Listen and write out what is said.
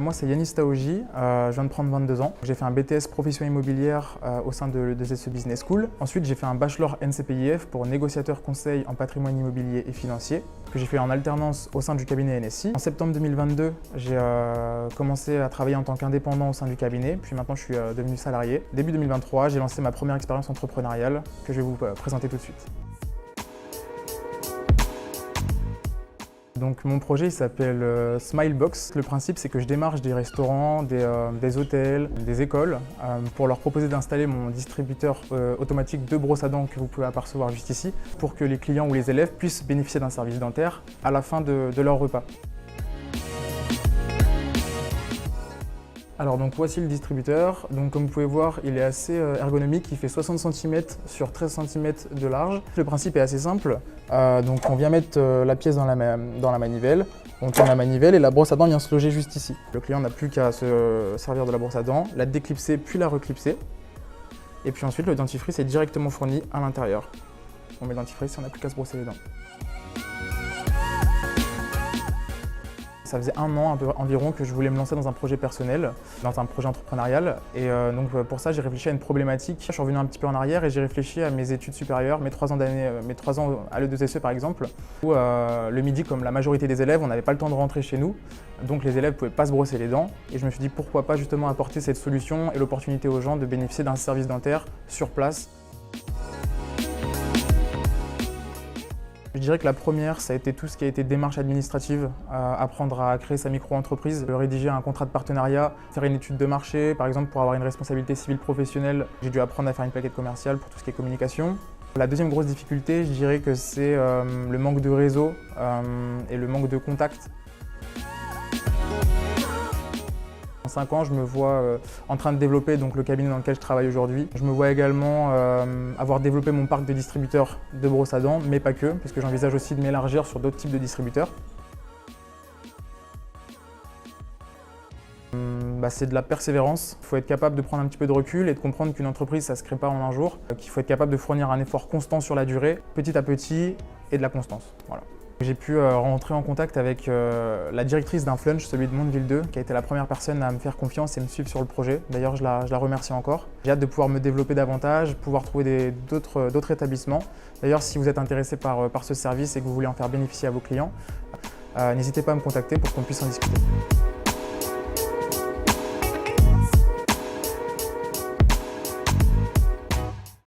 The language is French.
moi c'est Yanis Taoji, je viens de prendre 22 ans. J'ai fait un BTS profession immobilière au sein de l'ESSE Business School. Ensuite j'ai fait un bachelor NCPIF pour négociateur conseil en patrimoine immobilier et financier, que j'ai fait en alternance au sein du cabinet NSI. En septembre 2022, j'ai commencé à travailler en tant qu'indépendant au sein du cabinet, puis maintenant je suis devenu salarié. Début 2023, j'ai lancé ma première expérience entrepreneuriale que je vais vous présenter tout de suite. Donc mon projet il s'appelle Smilebox. Le principe c'est que je démarche des restaurants, des hôtels, des écoles pour leur proposer d'installer mon distributeur automatique de brosse à dents que vous pouvez apercevoir juste ici pour que les clients ou les élèves puissent bénéficier d'un service dentaire à la fin de leur repas. Alors donc voici le distributeur. Donc comme vous pouvez voir, il est assez ergonomique, il fait 60 cm sur 13 cm de large. Le principe est assez simple. Donc on vient mettre la pièce dans la manivelle, on tourne la manivelle et la brosse à dents vient se loger juste ici. Le client n'a plus qu'à se servir de la brosse à dents, la déclipser puis la reclipser. Et puis ensuite le dentifrice est directement fourni à l'intérieur. On met le dentifrice et on n'a plus qu'à se brosser les dents. Ça faisait un an environ que je voulais me lancer dans un projet personnel, dans un projet entrepreneurial. Et donc pour ça, j'ai réfléchi à une problématique. Je suis revenu un petit peu en arrière et j'ai réfléchi à mes études supérieures, mes 3 ans à l'ESSE par exemple, où le midi, comme la majorité des élèves, on n'avait pas le temps de rentrer chez nous. Donc les élèves ne pouvaient pas se brosser les dents. Et je me suis dit pourquoi pas justement apporter cette solution et l'opportunité aux gens de bénéficier d'un service dentaire sur place. Je dirais que la première, ça a été tout ce qui a été démarche administrative, apprendre à créer sa micro-entreprise, rédiger un contrat de partenariat, faire une étude de marché, par exemple pour avoir une responsabilité civile professionnelle. J'ai dû apprendre à faire une plaquette commerciale pour tout ce qui est communication. La deuxième grosse difficulté, je dirais que c'est le manque de réseau et le manque de contacts. En 5 ans, je me vois en train de développer donc, le cabinet dans lequel je travaille aujourd'hui. Je me vois également avoir développé mon parc de distributeurs de brosses à dents, mais pas que, parce que j'envisage aussi de m'élargir sur d'autres types de distributeurs. C'est de la persévérance. Il faut être capable de prendre un petit peu de recul et de comprendre qu'une entreprise, ça ne se crée pas en un jour. Qu'il faut être capable de fournir un effort constant sur la durée, petit à petit, et de la constance. Voilà. J'ai pu rentrer en contact avec la directrice d'un flunch, celui de Mondeville 2, qui a été la première personne à me faire confiance et me suivre sur le projet. D'ailleurs, je la remercie encore. J'ai hâte de pouvoir me développer davantage, pouvoir trouver d'autres établissements. D'ailleurs, si vous êtes intéressé par ce service et que vous voulez en faire bénéficier à vos clients, n'hésitez pas à me contacter pour qu'on puisse en discuter.